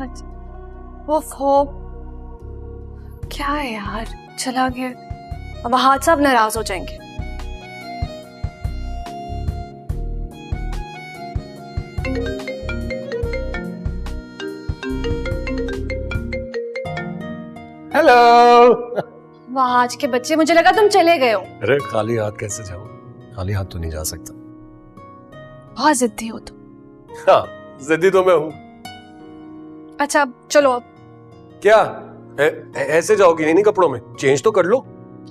आज वो क्या है यार, चला गया। अब हाथ सब नाराज हो जाएंगे। हेलो। वाह आज के बच्चे, मुझे लगा तुम चले गए हो। अरे खाली हाथ कैसे जाऊं? खाली हाथ तो नहीं जा सकता। बहुत जिद्दी हो तुम। हाँ, जिद्दी तो मैं हूँ। अच्छा चलो अब। क्या ऐसे जाओगी नहीं कपड़ों में? चेंज तो कर लो।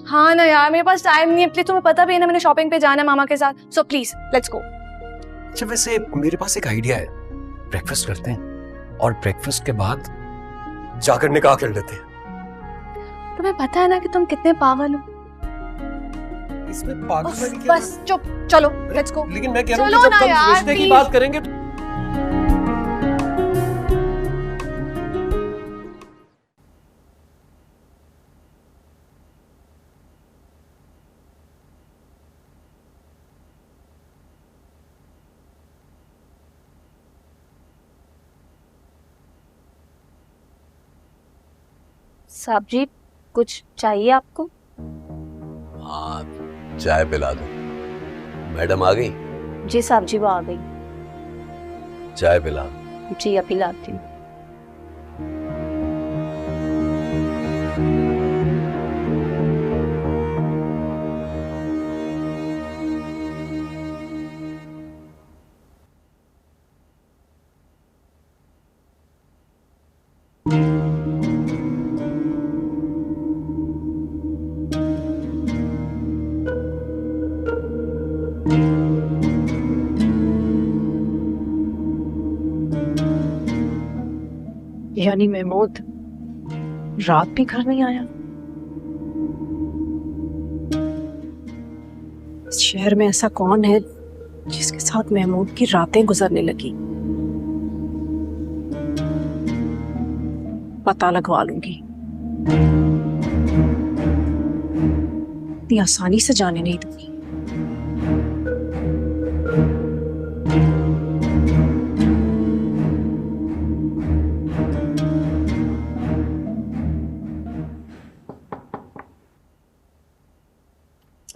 हाँ ना यार, मेरे पास टाइम नहीं है। प्लीज, तुम्हें पता भी है ना मैंने शॉपिंग पे जाना है मामा के साथ। So please let's go. अच्छा वैसे मेरे पास एक आइडिया है, ब्रेकफास्ट करते हैं और ब्रेकफास्ट के बाद जाकर निकाह कर लेते हैं। तुम्हें पता है ना कि तुम कितने पागल हो। इसमें पागल क्या? बस चुप, चलो लेट्स गो। लेकिन मैं कह रहा हूँ चलो कि जब ना हम यार, रिश्ते की please। बात करेंगे तो साहब जी कुछ चाहिए आपको? हाँ, चाय पिला दो। मैडम आ गई? जी साहब जी वो आ गई। चाय पिला। जी अभी लाती हूँ। यानी महमूद रात भी घर नहीं आया। इस शहर में ऐसा कौन है जिसके साथ महमूद की रातें गुजरने लगी? पता लगवा लूंगी। इतनी आसानी से जाने नहीं दूंगी।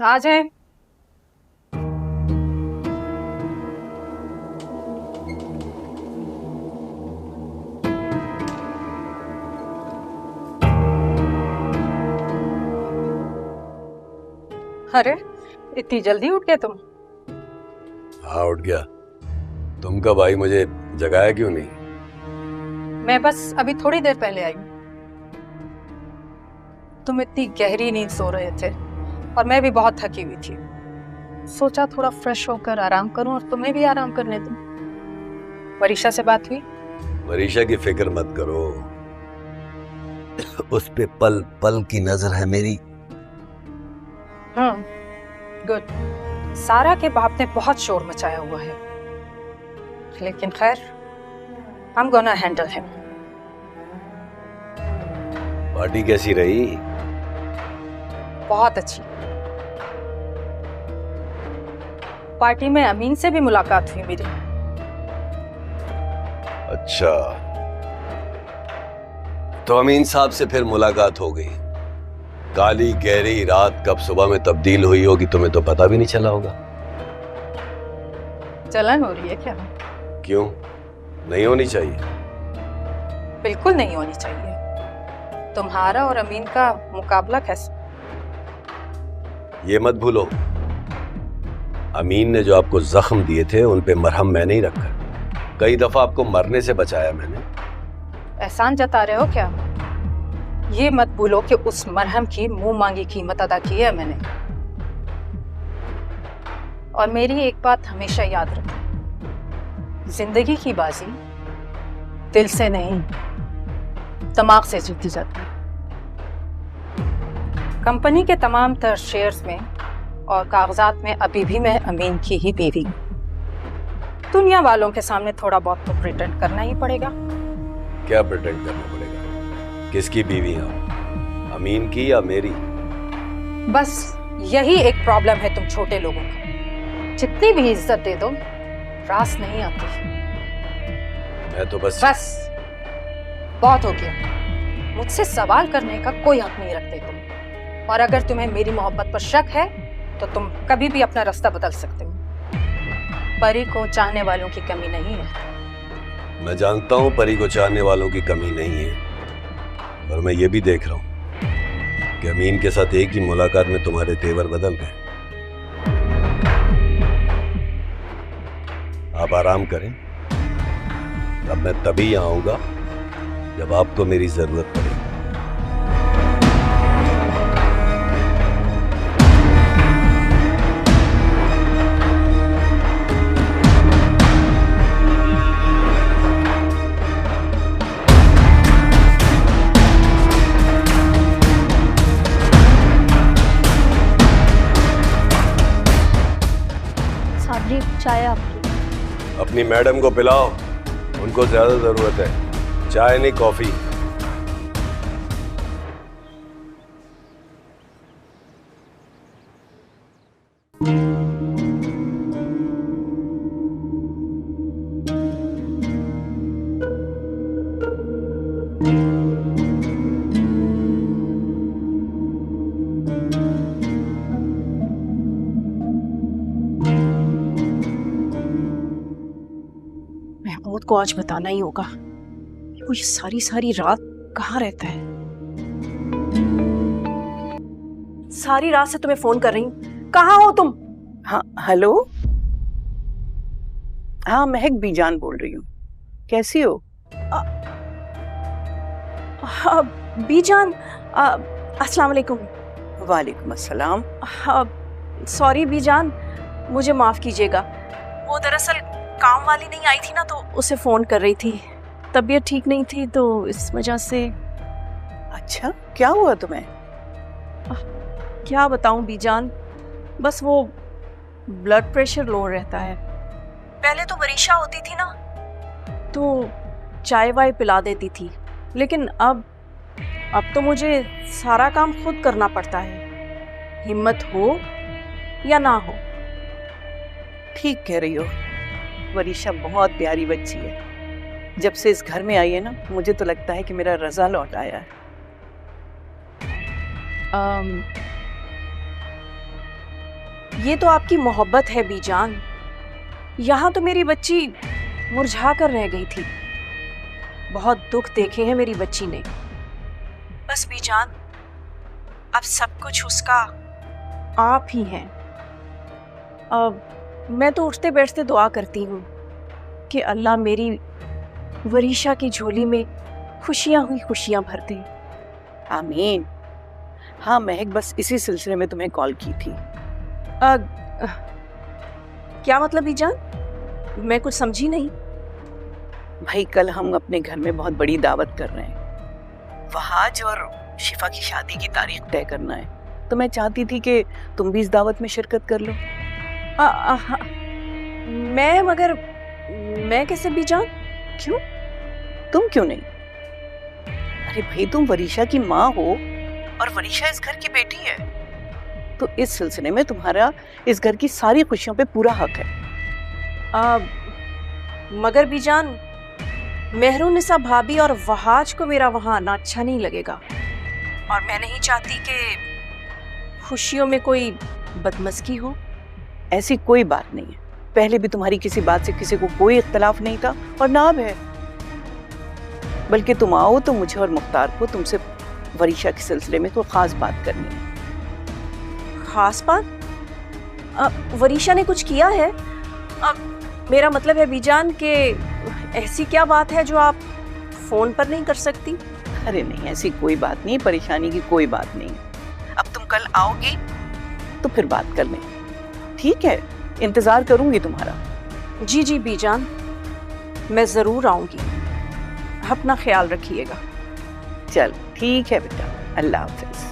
आ जाए। अरे इतनी जल्दी उठ गए तुम? हाँ उठ गया। तुम कब आई? मुझे जगाया क्यों नहीं? मैं बस अभी थोड़ी देर पहले आई हूँ। तुम इतनी गहरी नींद सो रहे थे और मैं भी बहुत थकी हुई थी। सोचा थोड़ा फ्रेश होकर आराम करूं और तुम्हें भी आराम करने दूं। वरीशा से बात हुई? वरीशा की फिक्र मत करो, उस पे पल पल की नजर है मेरी। गुड। सारा के बाप ने बहुत शोर मचाया हुआ है, लेकिन खैर I'm gonna handle him। Party कैसी रही? बहुत अच्छी। पार्टी में अमीन से भी मुलाकात हुई मेरी। अच्छा, तो अमीन साहब से फिर मुलाकात हो गई। काली गहरी रात कब सुबह में तब्दील हुई होगी तुम्हें तो पता भी नहीं चला होगा। जलन हो रही है क्या? क्यों? नहीं होनी चाहिए। बिल्कुल नहीं होनी चाहिए। तुम्हारा और अमीन का मुकाबला कैसा? ये मत भूलो, अमीन ने जो आपको जख्म दिए थे उन पे मरहम मैंने ही रखा। कई दफा आपको मरने से बचाया मैंने। एहसान जता रहे हो क्या? ये मत भूलो कि उस मरहम की मुंह मांगी कीमत अदा की है मैंने। और मेरी एक बात हमेशा याद रखो, जिंदगी की बाजी दिल से नहीं दिमाग से जीती जाती है। कंपनी के तमाम तर शेयर्स में और कागजात में अभी भी मैं अमीन की ही बीवी हूँ। दुनिया वालों के सामने थोड़ा बहुत तो प्रिटेंड करना ही पड़ेगा। क्या प्रिटेंड करना पड़ेगा? किसकी बीवी हो? अमीन की या मेरी? बस यही एक प्रॉब्लम है तुम छोटे लोगों का। जितनी भी इज्जत दे दो रास नहीं आती। मैं तो बस बहुत हो गया। मुझसे सवाल करने का कोई हक नहीं रखते तुम। और अगर तुम्हें मेरी मोहब्बत पर शक है तो तुम कभी भी अपना रास्ता बदल सकते हो। परी को चाहने वालों की कमी नहीं है। मैं जानता हूं परी को चाहने वालों की कमी नहीं है, और मैं ये भी देख रहा हूं कि अमीन के साथ एक ही मुलाकात में तुम्हारे तेवर बदल गए। आप आराम करें, अब मैं तभी आऊंगा जब आपको मेरी जरूरत पड़े। साहब जी चाय आपकी। अपनी मैडम को पिलाओ, उनको ज्यादा जरूरत है। चाय नहीं, कॉफी। महमूद को आज बताना ही होगा कि वो ये सारी सारी रात कहाँ रहता है। सारी रात से तुम्हें फोन कर रही हूँ, कहाँ हो तुम? हाँ हेलो, हाँ महक बीजान बोल रही हूँ। कैसी हो? बीजान, अस्सलाम वालेकुम। वालेकुम अस्सलाम। सॉरी बीजान, मुझे माफ कीजिएगा। वो दरअसल काम वाली नहीं आई थी ना, तो उसे फोन कर रही थी। तबीयत ठीक नहीं थी तो इस वजह से। अच्छा, क्या हुआ तुम्हें? क्या बताऊं बीजान, बस वो ब्लड प्रेशर लो रहता है। पहले तो वरीशा होती थी ना तो चाय वाय पिला देती थी, लेकिन अब तो मुझे सारा काम खुद करना पड़ता है, हिम्मत हो या ना हो। ठीक कह रही हो, वरीशा बहुत प्यारी बच्ची है। जब से इस घर में आई है ना, मुझे तो लगता है कि मेरा रजा लौट आया है। ये तो आपकी मोहब्बत है बीजान, यहाँ तो मेरी बच्ची मुरझा कर रह गई थी। बहुत दुख देखे हैं मेरी बच्ची ने। बस बीजान, अब सब कुछ उसका आप ही हैं। अब मैं तो उठते बैठते दुआ करती हूँ कि अल्लाह मेरी वरीशा की झोली में खुशियाँ हुई खुशियाँ भर दे। आमीन। हाँ महक, बस इसी सिलसिले में तुम्हें कॉल की थी। क्या मतलब बीजान, मैं कुछ समझी नहीं। भाई कल हम अपने घर में बहुत बड़ी दावत कर रहे हैं। वहाज और शिफा की शादी की तारीख तय करना है, तो मैं चाहती थी कि तुम भी इस दावत में शिरकत कर लो। मगर मैं कैसे बीजान? क्यों? तुम क्यों नहीं? अरे भाई, तुम वरीशा की माँ हो और वरीशा इस घर की बेटी है, तो इस सिलसिले में तुम्हारा इस घर की सारी खुशियों पे पूरा हक है। मगर बीजान, मेहरुनिसा भाभी और वहाज को मेरा वहां आना अच्छा नहीं लगेगा, और मैं नहीं चाहती कि खुशियों में कोई बदमज़गी हो। ऐसी कोई बात नहीं है। पहले भी तुम्हारी किसी बात से किसी को कोई इख्तलाफ नहीं था, और ना अब है। बल्कि तुम आओ तो मुझे और मुख्तार को तुमसे वरीशा के सिलसिले में कोई खास बात करनी है। खास बात? वरीशा ने कुछ किया है? मेरा मतलब है बीजान कि ऐसी क्या बात है जो आप फोन पर नहीं कर सकती? अरे नहीं, ऐसी कोई बात नहीं, परेशानी की कोई बात नहीं। अब तुम कल आओगी तो फिर बात कर लें, ठीक है? इंतजार करूंगी तुम्हारा। जी जी बीजान, मैं जरूर आऊंगी। अपना ख्याल रखिएगा। चल ठीक है बेटा, अल्लाह हाफिज।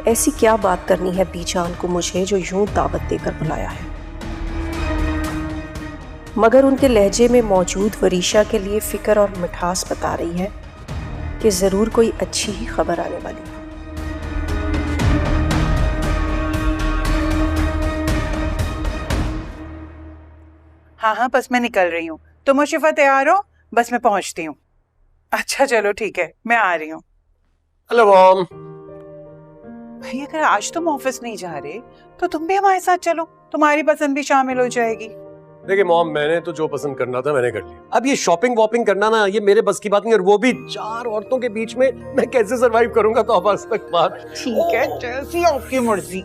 ऐसी क्या बात करनी है बीजान को मुझे जो यूं दावत देकर बुलाया है? मगर उनके लहजे में मौजूद वरीशा के लिए फिक्र और मिठास बता रही है कि जरूर कोई अच्छी ही खबर आने वाली है। हाँ हाँ, बस मैं निकल रही हूँ। तुम और शिफा तैयार हो? बस मैं पहुंचती हूँ। अच्छा चलो ठीक है, मैं आ रही हूँ। Hello mom. भाई अगर आज तुम ऑफिस नहीं जा रहे तो तुम भी हमारे साथ चलो, तुम्हारी पसंद भी शामिल हो जाएगी। देखिए मॉम, मैंने तो जो पसंद करना था मैंने कर लिया। अब ये शॉपिंग वॉपिंग करना ना, ये मेरे बस की बात नहीं। और वो भी 4 औरतों के बीच में मैं कैसे सरवाइव करूंगा? तो अब आज तक बात ठीक है, जैसी आपकी मर्जी।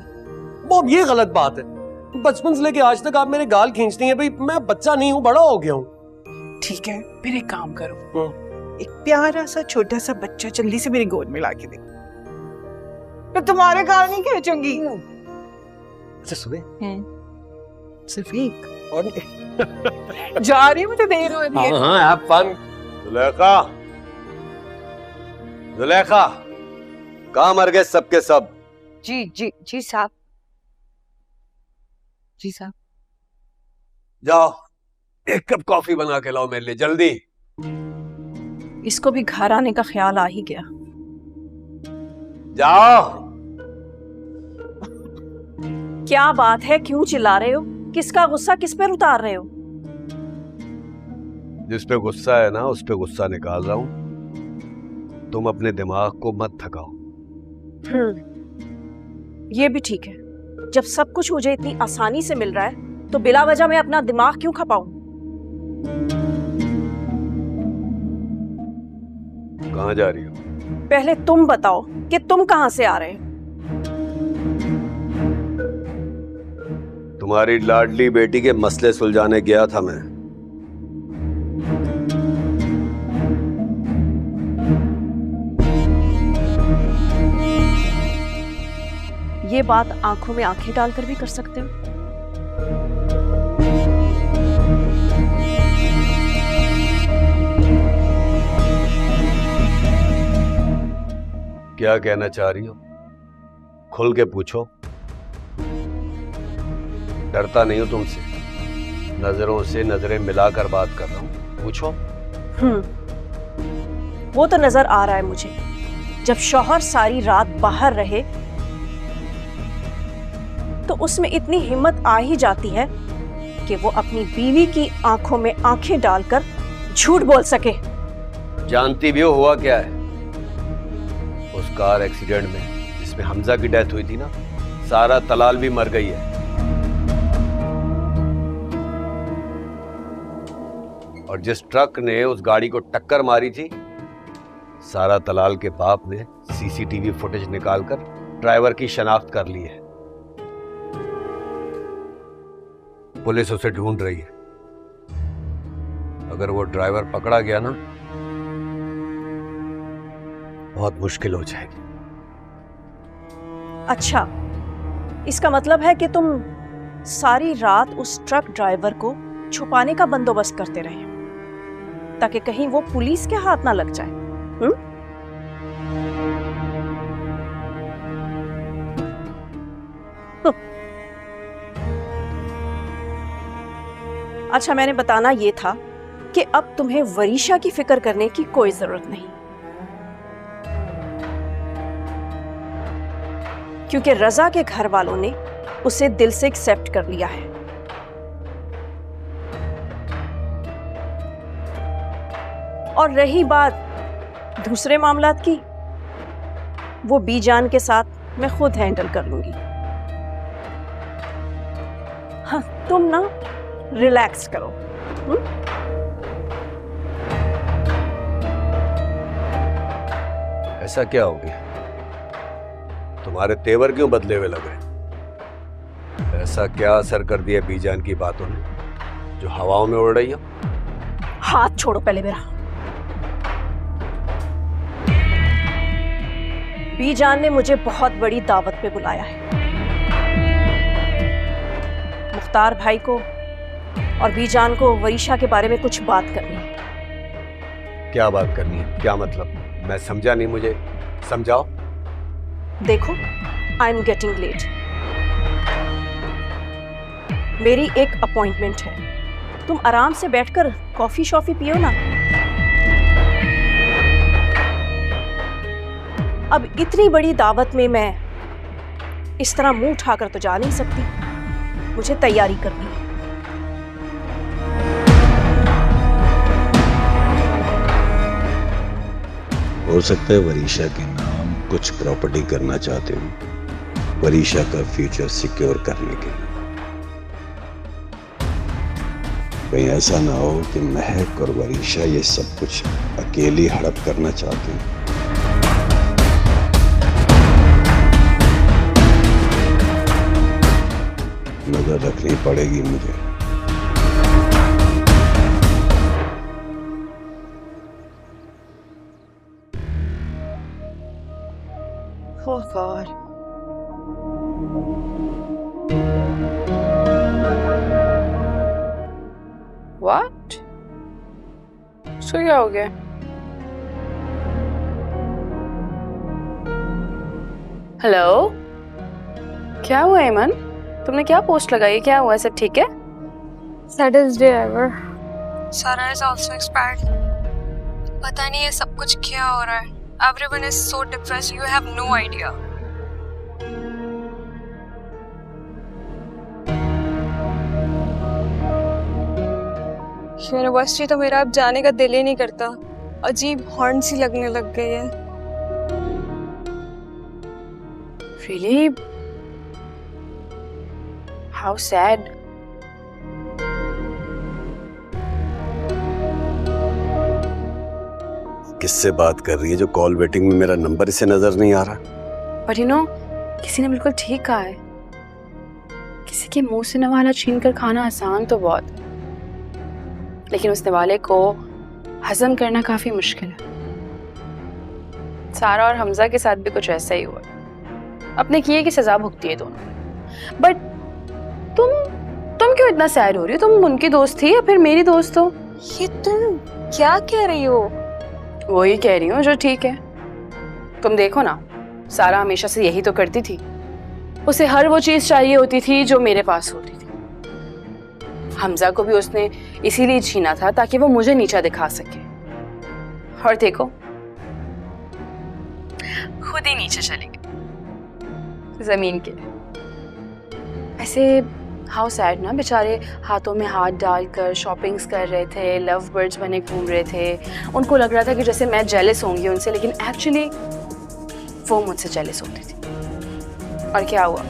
मॉम ये गलत बात है। बचपन से लेके आज तक आप मेरे गाल खींचती हैं। भाई मैं बच्चा नहीं हूँ, बड़ा हो गया हूँ। ठीक है, फिर एक काम करो, एक प्यारा सा छोटा सा बच्चा जल्दी से मेरी गोद में ला के दे, मैं तुम्हारे गाल नहीं खींचूंगी। अच्छा सुबह सिर्फ एक और जा रही हूँ, मुझे देर हो रही है। हाँ हैव फन। जुलेखा, जुलेखा, कहाँ मर गए सबके सब? जी जी जी साहब, जी साहब। जाओ एक कप कॉफी बना के लाओ मेरे लिए, जल्दी। इसको भी घर आने का ख्याल आ ही गया। जाओ। क्या बात है, क्यों चिल्ला रहे हो? किसका गुस्सा किस पर उतार रहे हो? जिस पे गुस्सा है ना, उस पे गुस्सा निकाल रहा हूं। तुम अपने दिमाग को मत थकाओ। ये भी ठीक है। जब सब कुछ मुझे इतनी आसानी से मिल रहा है तो बिला वजह मैं अपना दिमाग क्यों खपाऊं? कहाँ जा रही हो? पहले तुम बताओ कि तुम कहां से आ रहे हो? तुम्हारी लाडली बेटी के मसले सुलझाने गया था मैं। ये बात आंखों में आंखें डालकर भी कर सकते हो। क्या कहना चाह रही हो? खुल के पूछो। डरता नहीं हूं तुमसे, नजरों से नजरें मिलाकर बात कर रहा हूं, पूछो। वो तो नजर आ रहा है मुझे। जब शौहर सारी रात बाहर रहे तो उसमें इतनी हिम्मत आ ही जाती है कि वो अपनी बीवी की आंखों में आंखें डालकर झूठ बोल सके। जानती भी हो हुआ क्या है? उस कार एक्सीडेंट में जिसमें हमजा की डेथ हुई थी ना, सारा तलाल भी मर गई है। और जिस ट्रक ने उस गाड़ी को टक्कर मारी थी, सारा तलाल के बाप ने सीसीटीवी फुटेज निकालकर ड्राइवर की शनाख्त कर ली है। पुलिस उसे ढूंढ रही है। अगर वो ड्राइवर पकड़ा गया ना, बहुत मुश्किल हो जाएगी। अच्छा, इसका मतलब है कि तुम सारी रात उस ट्रक ड्राइवर को छुपाने का बंदोबस्त करते रहे ताकि कहीं वो पुलिस के हाथ ना लग जाए। अच्छा, मैंने बताना ये था कि अब तुम्हें वरीशा की फिक्र करने की कोई जरूरत नहीं, क्योंकि रजा के घर वालों ने उसे दिल से एक्सेप्ट कर लिया है। और रही बात दूसरे मामलात की, वो बीजान के साथ मैं खुद हैंडल कर लूंगी। हाँ, तुम ना रिलैक्स करो। ऐसा क्या हो गया? तुम्हारे तेवर क्यों बदले हुए लग रहे? ऐसा क्या असर कर दिया बीजान की बातों ने जो हवाओं में उड़ रही हो? हाथ छोड़ो पहले मेरा। बीजान ने मुझे बहुत बड़ी दावत पे बुलाया है। मुख्तार भाई को और बीजान को वरीशा के बारे में कुछ बात करनी है। क्या बात करनी है? क्या मतलब? मैं समझा नहीं, मुझे समझाओ। देखो, आई एम गेटिंग लेट। मेरी एक अपॉइंटमेंट है। तुम आराम से बैठकर कॉफी शॉफी पियो ना। अब इतनी बड़ी दावत में मैं इस तरह मुंह उठाकर तो जा नहीं सकती। मुझे तैयारी करनी है। हो सकता है वरीशा के नाम कुछ प्रॉपर्टी करना चाहते हो, वरीशा का फ्यूचर सिक्योर करने के लिए। कहीं ऐसा ना हो कि महक और वरीशा ये सब कुछ अकेली हड़प करना चाहते हैं। नजर रखनी पड़ेगी मुझे। Oh God. What? सो क्या हो गया? हेलो, क्या हुआ ऐमन? तुमने क्या पोस्ट लगाई? क्या हुआ? सब ठीक है? Saddest day ever. Sara is also expired. पता नहीं ये सब कुछ क्या हो रहा है. Everyone is so depressed. You have no idea. University तो मेरा अब जाने का दिल ही नहीं करता. अजीब हॉर्न सी लगने लग गई है. Really? How sad. किससे बात कर रही है जो कॉल वेटिंग में मेरा नंबर इसे नजर नहीं आ रहा? But you know, किसी ने बिल्कुल ठीक कहा है. किसी के मुंह से नवाला छीन कर खाना आसान तो बहुत है, लेकिन उस नवाले को हजम करना काफी मुश्किल है. सारा और हमजा के साथ भी कुछ ऐसा ही हुआ. अपने किए की सजा भुगती है दोनों. बट तुम क्यों इतना सैड हो रही हो? तुम उनकी दोस्त थी या फिर मेरी दोस्त हो? ये तुम क्या कह रही हो? वही कह रही हूँ जो ठीक है. तुम देखो ना, सारा हमेशा से यही तो करती थी. उसे हर वो चीज चाहिए होती थी जो मेरे पास होती थी. हमजा को भी उसने इसीलिए छीना था ताकि वो मुझे नीचा दिखा सके. और देखो, खुद ही नीचे चली गई जमीन के. ऐसे हाउ सैड ना. बेचारे हाथों में हाथ डालकर शॉपिंग्स कर रहे थे, लव बर्ड्स बने घूम रहे थे. उनको लग रहा था कि जैसे मैं जेलस होंगी उनसे, लेकिन एक्चुअली वो मुझसे जेलस होती थी. और क्या हुआ?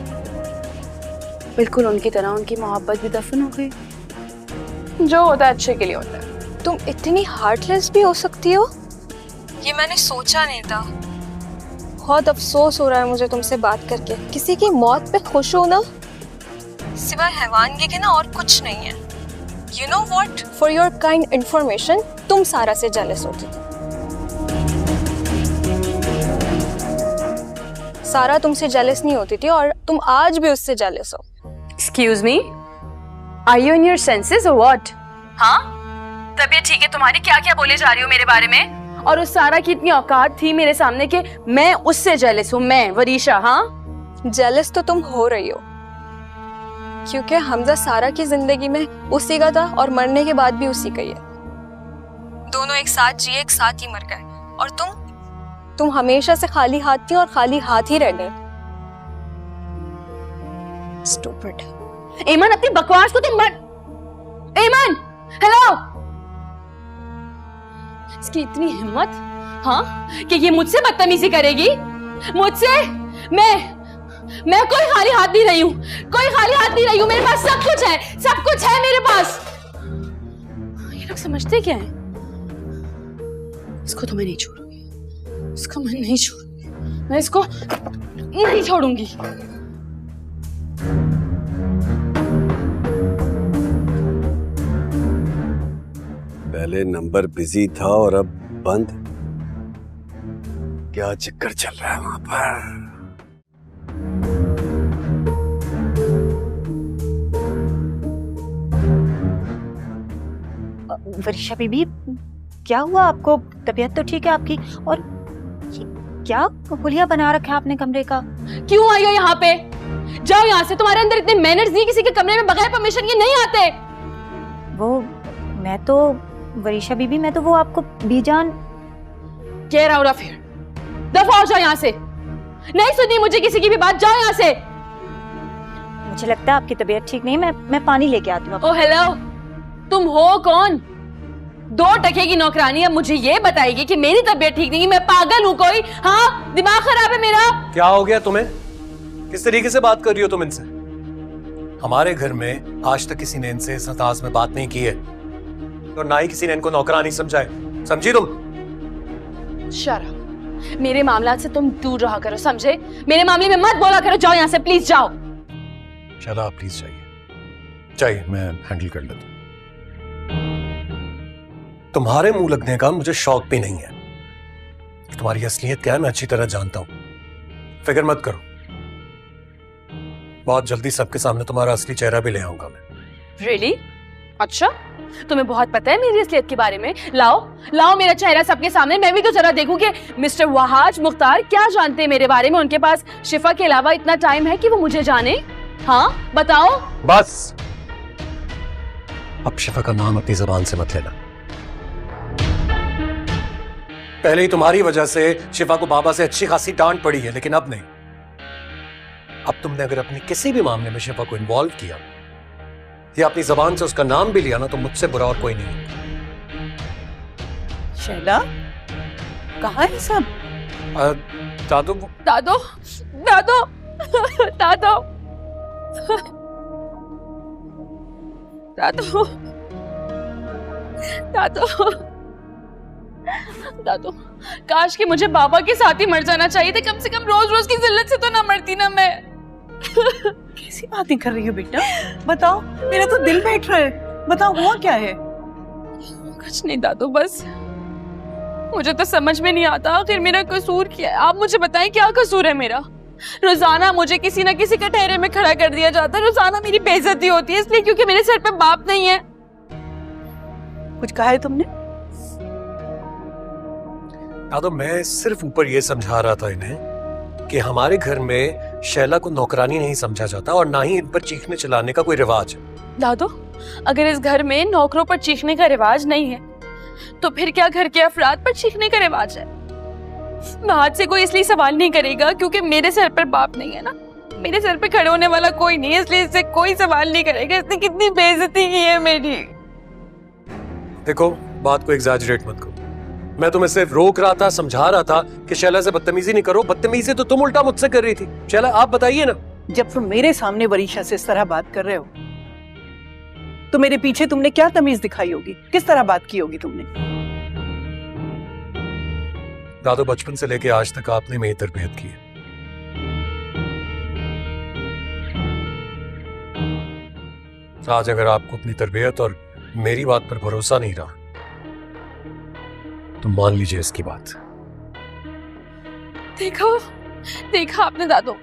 बिल्कुल उनकी तरह उनकी मोहब्बत भी दफन हो गई. जो होता है अच्छे के लिए होता है. तुम इतनी हार्टलेस भी हो सकती हो? ये मैंने सोचा नहीं था. बहुत अफसोस हो रहा है मुझे तुमसे बात करके. किसी की मौत पे खुश हो ना, सिवाय हैवानगी के ना और कुछ नहीं है. You know what? For your kind information, तुम सारा से जेलस होती थी. सारा तुमसे जेलस नहीं होती थी और तुम आज भी उससे जेलस हो. Excuse me? Are you in your senses or what? हाँ? तबीयत ठीक है तुम्हारी? क्या क्या बोले जा रही हो मेरे बारे में? और उस सारा की इतनी औकात थी मेरे सामने कि मैं उससे जेलस हूँ, मैं वरीशा. हाँ, जेलस तो तुम हो रही हो क्योंकि हमजा सारा की जिंदगी में उसी का था और मरने के बाद भी उसी का ही है. दोनों एक साथ जिए, एक साथ ही मर गए. और तुम हमेशा से खाली हाथ थी और खाली हाथ ही रह गए. स्टूपिड. ऐमन, अपनी बकवास को तुम मत. ऐमन, हेलो. इसकी इतनी हिम्मत, हाँ, कि ये मुझसे बदतमीजी करेगी. मुझसे? मैं कोई खाली हाथ नहीं रही हूँ. कोई खाली हाथ नहीं रही हूँ. मेरे पास सब कुछ है. सब कुछ है मेरे पास. ये लोग समझते क्या है? इसको तो मैं नहीं छोड़ूंगी. इसको मैं नहीं छोड़ूंगी. मैं इसको नहीं छोड़ूंगी. पहले नंबर बिजी था और अब बंद. क्या चक्कर चल रहा है वहां पर? वरीशा बीबी, क्या हुआ आपको? तबीयत तो ठीक है आपकी? और क्या हुलिया बना रखा है आपने कमरे का? क्यों आई हो यहाँ पे? जाओ यहाँ से. तुम्हारे अंदर इतने मैनर्स नहीं. किसी के कमरे में बगैर परमिशन के नहीं आते. वो मैं तो वरीशा बीबी, मैं तो वो आपको बीजान. Get out of here. दफा हो जाओ यहाँ से. नहीं सुननी मुझे किसी की भी बात. जाओ यहाँ से. मुझे लगता है आपकी तबीयत ठीक नहीं. मैं पानी लेके आती हूँ. ओह हेलो, तुम हो कौन? 2 टके की नौकरानी अब मुझे ये बताएगी कि मेरी तबीयत ठीक नहीं, मैं पागल हूं कोई? हाँ, दिमाग खराब है मेरा। क्या हो गया तुम्हें? किस तरीके से बात कर रही हो तुम इनसे? हमारे घर में आज तक किसी ने इनसे इस अंदाज में बात नहीं की है, और ना ही किसी ने इनको नौकरानी समझा है। समझी तुम? शर्म। मेरे मामला से तुम दूर रहा करो, समझे? मेरे मामले में मत बोला करो। जाओ यहाँ से, प्लीज जाओ। चलो आप प्लीज चाहिए, मैं हैंडल कर लेता हूं। तुम्हारे मुंह लगने का मुझे शौक भी नहीं है। तुम्हारी असलियत क्या है मैं अच्छी तरह जानता हूं। फिक्र मत करो, बहुत जल्दी सबके सामने तुम्हारा असली चेहरा भी ले आऊंगा मैं। Really? अच्छा, तुम्हें बहुत पता है मेरी असलियत के बारे में। लाओ लाओ मेरा चेहरा सबके सामने, मैं भी तो जरा देखूं कि मिस्टर वहाज मुख्तार क्या जानते हैं मेरे बारे में। उनके पास शिफा के अलावा इतना टाइम है कि वो मुझे जाने? हाँ बताओ। बस अब शिफा का नाम अपनी जबान से मत लेना। पहले ही तुम्हारी वजह से शिफा को बाबा से अच्छी खासी डांट पड़ी है, लेकिन अब नहीं। अब तुमने अगर अपने किसी भी मामले में शिफा को इन्वॉल्व किया या अपनी जबान से उसका नाम भी लिया ना, तो मुझसे बुरा और कोई नहीं। शैला, कहाँ है सब? दादू दादो दादो दादो दादो दादो दादो, काश कि मुझे बाबा के साथ ही मर जाना चाहिए था। कम से कम रोज रोज की जिल्लत से तो ना मरती ना मैं। कैसी बातें कर रही हो बेटा? बताओ, मेरा तो दिल बैठ रहा है। बताओ हुआ क्या है? कुछ नहीं दादो, बस मुझे तो समझ में नहीं आता आखिर मेरा कसूर क्या है। आप मुझे बताएं क्या कसूर है मेरा? रोजाना मुझे किसी ना किसी कटहरे में खड़ा कर दिया जाता है, रोजाना मेरी बेइज्जती होती है इसलिए क्योंकि मेरे सर पे बाप नहीं है। कुछ कहा है तुमने? दादू मैं सिर्फ ऊपर ये समझा रहा था इन्हें कि हमारे घर में शैला को नौकरानी नहीं समझा जाता और ना ही इन पर चीखने चलाने का कोई रिवाज है। दादो, अगर इस घर में नौकरों पर चीखने का रिवाज नहीं है तो फिर क्या घर के अफराद पर चीखने का रिवाज है? बाहर से कोई इसलिए सवाल नहीं करेगा क्योंकि मेरे सर पर बाप नहीं है ना। मेरे सर पे खड़े होने वाला कोई नहीं है, इसलिए इससे कोई सवाल नहीं करेगा इसने कितनी बेइज्जती की है मेरी। देखो, बात को एग्जैजरेट मत करो। मैं तुम्हें सिर्फ रोक रहा था, समझा रहा था कि शैला से बदतमीजी नहीं करो। बदतमीजी तो तुम उल्टा मुझसे कर रही थी। शैला आप बताइए ना। जब तुम मेरे सामने वरीशा से इस तरह बात कर रहे हो तो मेरे पीछे तुमने क्या तमीज दिखाई होगी? किस तरह बात की होगी तुमने? दादू बचपन से लेके आज तक आपने मेरी तरबियत की है। आज अगर आपको अपनी तरबियत और मेरी बात पर भरोसा नहीं रहा तो मान लीजिए इसकी बात। देखो देखा आपने दादो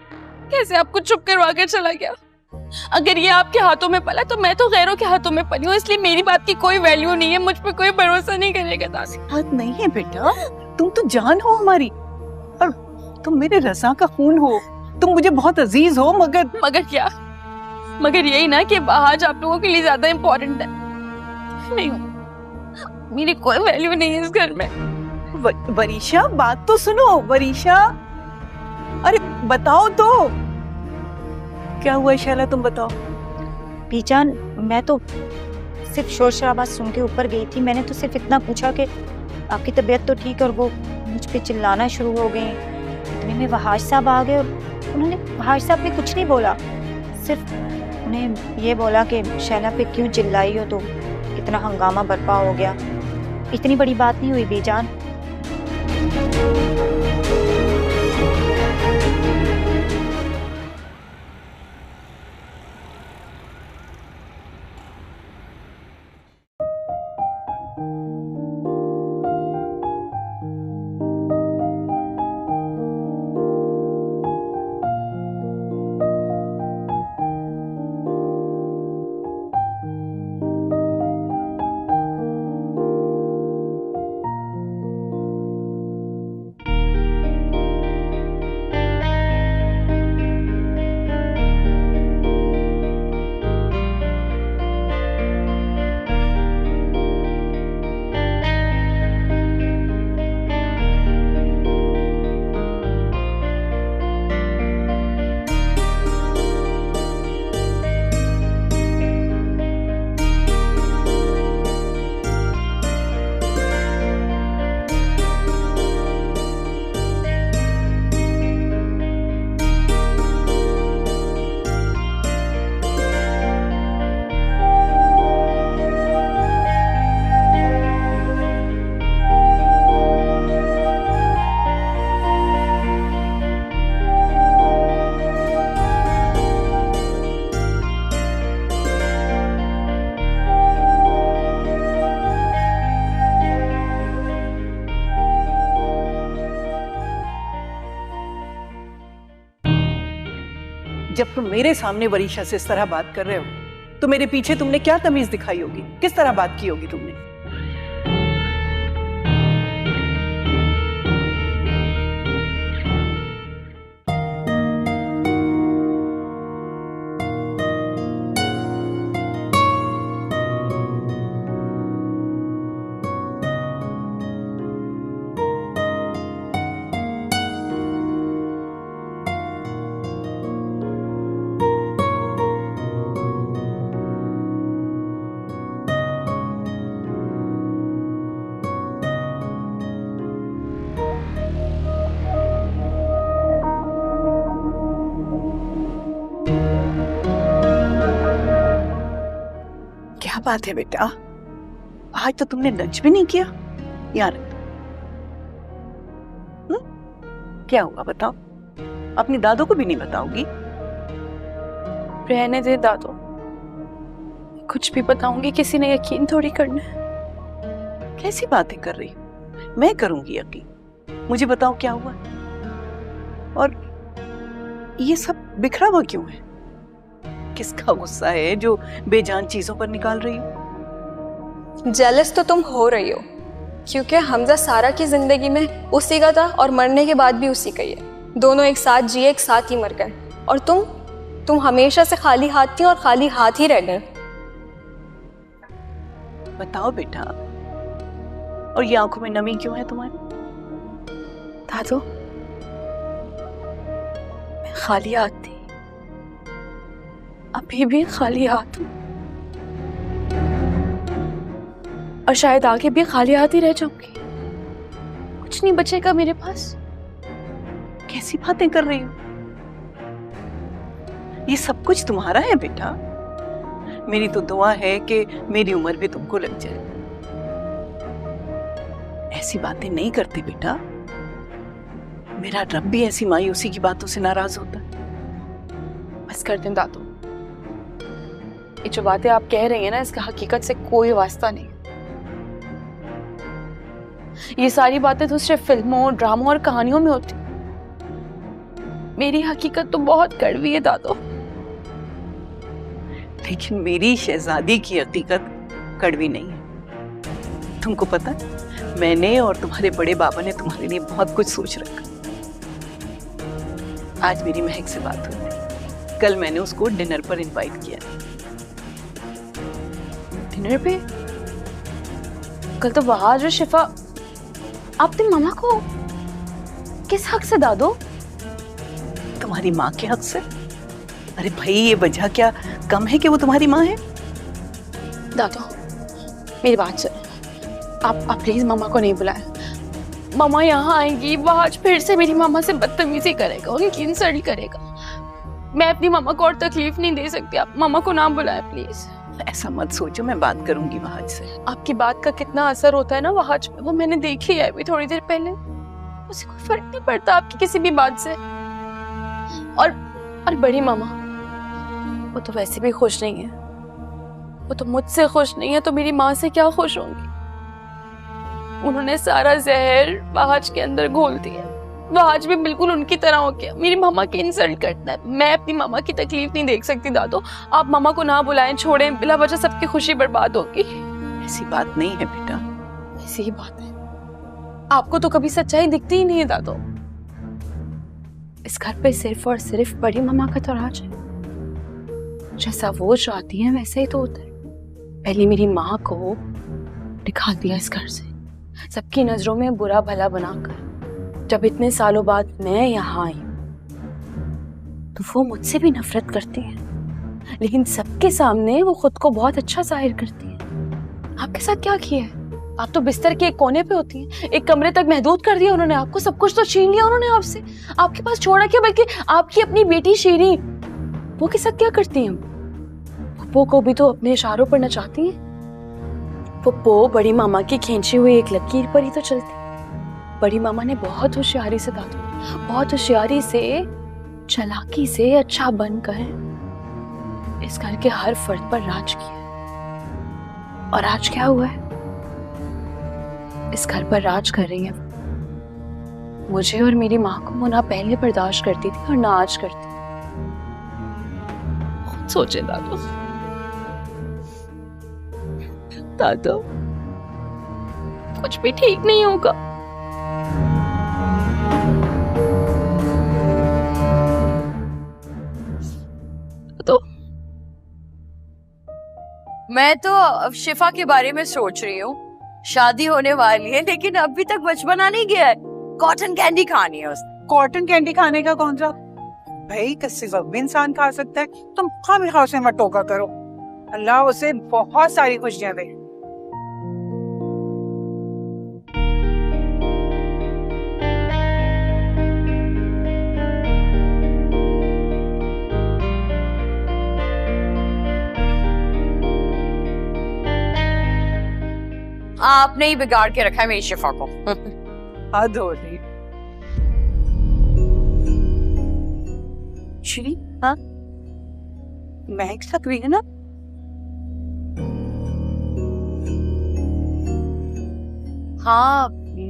कैसे आपको चुप करवा कर चला गया। अगर ये आपके हाथों में पला तो मैं तो गैरों के हाथों में पली हूँ, इसलिए मेरी बात की कोई वैल्यू नहीं है। मुझ पर कोई भरोसा नहीं करेगा दादी। बात नहीं है बेटा, तुम तो जान हो हमारी और तुम मेरे रज़ा का खून हो। तुम मुझे बहुत अजीज हो, मगर क्या? मगर यही ना कि बहाज आप लोगों के लिए ज्यादा इम्पोर्टेंट है। नहीं, मेरी कोई वैल्यू नहीं है इस घर में। वरीशा बात तो सुनो। वरीशा, अरे बताओ तो क्या हुआ? शैला तुम बताओ। बीजान, मैं तो सिर्फ शोर शराबा सुन के ऊपर गई थी। मैंने तो सिर्फ इतना पूछा कि आपकी तबीयत तो ठीक है, और वो मुझ पे चिल्लाना शुरू हो गए। इतने में वहाज साहब आ गए और उन्होंने, वहाज साहब ने कुछ नहीं बोला, सिर्फ उन्हें ये बोला कि शैला पे क्यों चिल्लाई हो, तो इतना हंगामा बर्पा हो गया। इतनी बड़ी बात नहीं हुई बीजान। जब तुम मेरे सामने वरीशा से इस तरह बात कर रहे हो तो मेरे पीछे तुमने क्या तमीज दिखाई होगी? किस तरह बात की होगी तुमने? क्या बात है बेटा, आज तो तुमने लंच भी नहीं किया यार। क्या हुआ बताओ? अपनी दादो को भी नहीं बताओगी? रहने दे दादो, कुछ भी बताऊंगी किसी ने यकीन थोड़ी करना है। कैसी बातें कर रही हो? मैं करूंगी यकीन। मुझे बताओ क्या हुआ और ये सब बिखरा हुआ क्यों है? किसका गुस्सा है जो बेजान चीजों पर निकाल रही हो? जेलस तो तुम हो रही हो क्योंकि हमजा सारा की जिंदगी में उसी का था और मरने के बाद भी उसी का ही है। दोनों एक साथ जिए, एक साथ ही मर गए। और तुम हमेशा से खाली हाथ थी और खाली हाथ ही रह गए। बताओ बेटा, और ये आंखों में नमी क्यों है तुम्हारी? दादो, मैं खाली हाथ थी, अभी भी खाली हाथ हूं और शायद आगे भी खाली हाथ ही रह जाऊंगी। कुछ नहीं बचेगा मेरे पास। कैसी बातें कर रही हो? ये सब कुछ तुम्हारा है बेटा। मेरी तो दुआ है कि मेरी उम्र भी तुमको लग जाए। ऐसी बातें नहीं करते बेटा। मेरा रब भी ऐसी मायूसी की बातों से नाराज होता है। बस कर दें दादू, ये जो बातें आप कह रही हैं ना, इसका हकीकत से कोई वास्ता नहीं। ये सारी बातें तो सिर्फ फिल्मों, ड्रामों और कहानियों में होती। मेरी हकीकत तो बहुत कड़वी है दादो। लेकिन मेरी शहजादी की हकीकत कड़वी नहीं है। तुमको पता है, मैंने और तुम्हारे बड़े बाबा ने तुम्हारे लिए बहुत कुछ सोच रखा। आज मेरी महक से बात हुई। कल मैंने उसको डिनर पर इनवाइट किया। डिनर पे? कल तो वहां जो शिफा, आपने मामा को किस हक से दादो? तुम्हारी माँ के हक से। अरे भाई, ये वजह क्या कम है कि वो तुम्हारी माँ है? दादो, मेरी बात सुन। आप प्लीज मामा को नहीं बुलाएं। मामा यहाँ आएंगी, वहां फिर से मेरी मामा से बदतमीजी करेगा, उनकी इंसल्ट करेगा। मैं अपनी मामा को और तकलीफ नहीं दे सकती। आप मामा को ना बुलाएं प्लीज। ऐसा मत सोचो, मैं बात करूंगी वहाज से। आपकी बात का कितना असर होता है ना वहाज पे, वो मैंने देखी है अभी थोड़ी देर पहले। उसे कोई फर्क नहीं पड़ता आपकी किसी भी बात से। और बड़ी मामा, वो तो वैसे भी खुश नहीं है। वो तो मुझसे खुश नहीं है, तो मेरी माँ से क्या खुश होंगी? उन्होंने सारा जहर वहाज के अंदर घोल दिया। वहाज भी बिल्कुल उनकी तरह हो गया, मेरी मामा की इंसल्ट करता है। मैं अपनी मामा की तकलीफ नहीं देख सकती दादो। आप मामा को ना बुलाएं, छोड़ें, बिला वजह सबकी खुशी बर्बाद होगी। ऐसी बात नहीं है बेटा। ऐसी ही बात है। आपको तो कभी सच्चाई दिखती ही नहीं है दादो। इस घर पे सिर्फ और सिर्फ बड़ी मामा का तो राज है। जैसा वो चाहती है वैसे ही तो होता है। पहले मेरी माँ को निकाल दिया इस घर से, सबकी नजरों में बुरा भला बनाकर। जब इतने सालों बाद मैं यहाँ आई तो वो मुझसे भी नफरत करती है, लेकिन सबके सामने वो खुद को बहुत अच्छा जाहिर करती है। आपके साथ क्या किया है? आप तो बिस्तर के एक कोने पे होती हैं, एक कमरे तक महदूद कर दिया उन्होंने आपको। सब कुछ तो छीन लिया उन्होंने आपसे। आपके पास छोड़ा क्या, बल्कि आपकी अपनी बेटी शीरी, वो के साथ क्या करती हैं? पप्पो को भी तो अपने इशारों पर नचाती हैं। पप्पो बड़ी मामा की खींची हुई एक लकीर पर ही तो चलती। बड़ी मामा ने बहुत होशियारी से दादू, बहुत होशियारी से, चालाकी से अच्छा बनकर इस घर के हर फर्द पर राज किया। और आज क्या हुआ है? इस घर पर राज कर रही है मुझे और मेरी माँ को वो ना पहले बर्दाश्त करती थी और ना आज करती। मत सोचे दादू। दादू कुछ भी ठीक नहीं होगा। तो मैं तो शिफा के बारे में सोच रही हूँ, शादी होने वाली है लेकिन अभी तक बचपना नहीं गया है। कॉटन कैंडी खानी है उसने। कॉटन कैंडी खाने का कौन सा भाई, किसी वक्त भी इंसान खा सकता है। तुम खामी खाओ से मत टोका करो, अल्लाह उसे बहुत सारी खुशियां दे। आपने ही बिगाड़ के रखा है मेरी शिफा को। हद हो रही। श्री, हाँ? महक तक भी है ना? हाँ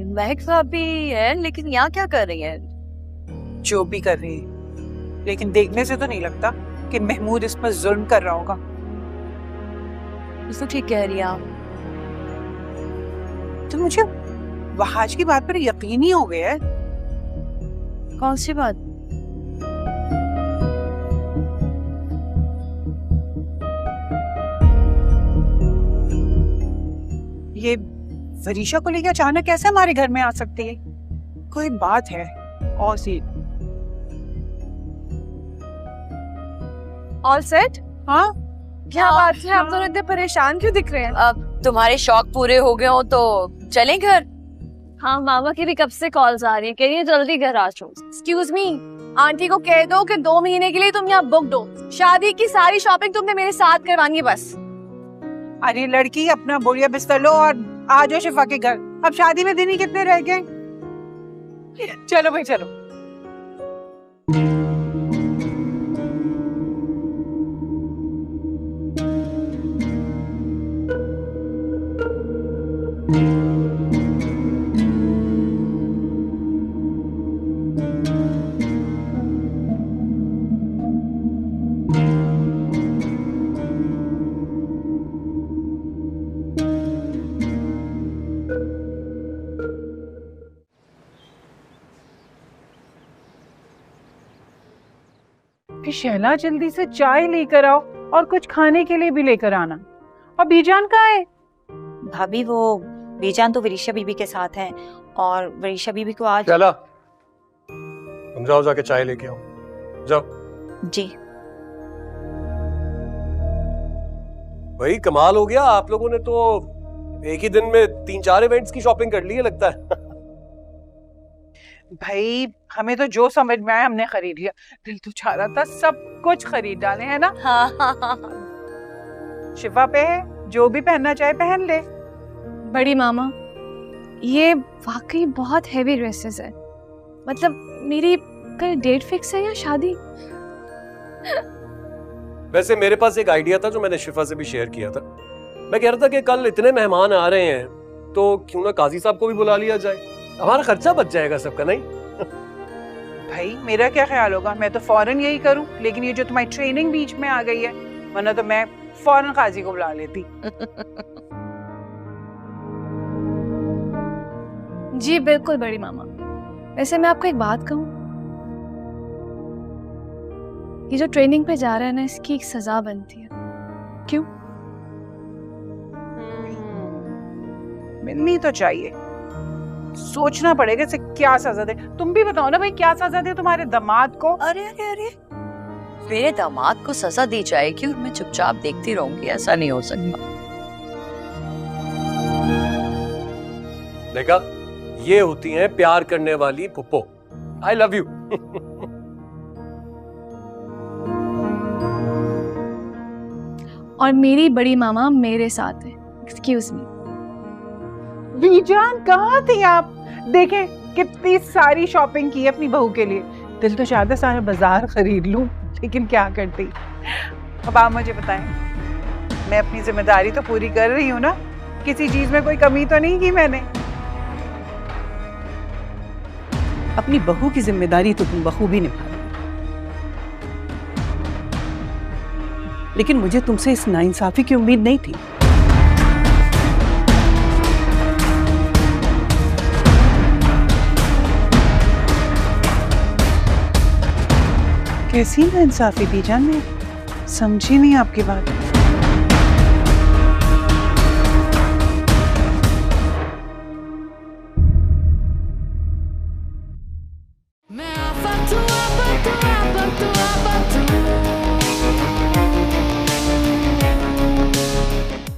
महक साहब भी है, लेकिन यहाँ क्या कर रही है? जो भी कर रही है, लेकिन देखने से तो नहीं लगता कि महमूद इस पर जुल्म कर रहा होगा। तो ठीक कह रही है आप। तो मुझे वहाज की बात पर यकीन ही हो गया है। कौन सी बात? ये वरीशा को लेकर अचानक कैसे हमारे घर में आ सकती है? कोई बात है और सी। All set? हाँ क्या बात है, आप दोनों इतने परेशान क्यों दिख रहे हैं? अब तुम्हारे शौक पूरे हो गए हो तो चलें घर? हाँ, मामा की भी कब से कॉल्स आ रही है, कहिए जल्दी घर आ जाओ। एक्सक्यूज मी, आंटी को कह दो कि 2 महीने के लिए तुम यहाँ बुक दो। शादी की सारी शॉपिंग तुमने मेरे साथ करवानी है बस। अरे लड़की, अपना बोरिया बिस्तर लो और आ जाओ शिफा के घर। अब शादी में दिन ही कितने रह गए? चलो भाई चलो। शहला, जल्दी से चाय लेकर आओ और कुछ खाने के लिए भी लेकर आना। और बीजान कहाँ है? भाभी वो बीजान तो वरीशा बीबी के साथ हैं और वरीशा बीबी को आज। चला, तुम जाओ जाके चाय लेके आओ, जाओ। जी। भाई कमाल हो गया, आप लोगों ने तो एक ही दिन में 3-4 इवेंट्स की शॉपिंग कर ली है लगता है। भाई हमें तो जो समझ में आया हमने खरीद लिया। दिल तो चाह रहा था सब कुछ खरीद डाले, है ना? हाँ। शिफा पे है, जो भी पहनना चाहे पहन ले। बड़ी मामा, ये वाकई बहुत हैवी ड्रेसेस है। मतलब मेरी कल डेट फिक्स है या शादी? वैसे मेरे पास एक आइडिया था जो मैंने शिफा से भी शेयर किया था। मैं कह रहा था कि कल इतने मेहमान आ रहे हैं तो क्यों ना काजी साहब को भी बुला लिया जाए, हमारा खर्चा बच जाएगा सबका, नहीं? भाई मेरा क्या ख्याल होगा, मैं तो फौरन यही करूं, लेकिन ये जो तुम्हारी ट्रेनिंग बीच में आ गई है, वरना तो मैं फौरन काजी को बुला लेती। जी बिल्कुल बड़ी मामा। वैसे मैं आपको एक बात कहूं, ये जो ट्रेनिंग पे जा रहा है ना, इसकी एक सजा बनती है। क्यों? मिलनी तो चाहिए, सोचना पड़ेगा इसे क्या सजा दे। तुम भी बताओ ना भाई, क्या सजा दे तुम्हारे दामाद को? अरे अरे अरे, मेरे दामाद को सजा दी जाएगी और मैं चुपचाप देखती रहूंगी? ऐसा नहीं हो सकता। देखा, ये होती हैं प्यार करने वाली पुप्पो। I love you. और मेरी बड़ी मामा मेरे साथ है। Excuse me. बीजान कहाँ थी आप? देखें कितनी सारी शॉपिंग की अपनी बहू के लिए। दिल तो चाहता सारा बाजार खरीद लूं, लेकिन क्या करती। अब आप मुझे बताएं, मैं अपनी जिम्मेदारी तो पूरी कर रही हूँ ना? किसी चीज में कोई कमी तो नहीं की मैंने? अपनी बहू की जिम्मेदारी तो तुम बखूबी निभा रही हो। लेकिन मुझे तुमसे इस नाइंसाफी की उम्मीद नहीं थी। कैसी नाइंसाफी बीजान, मैं समझी नहीं आपकी बात।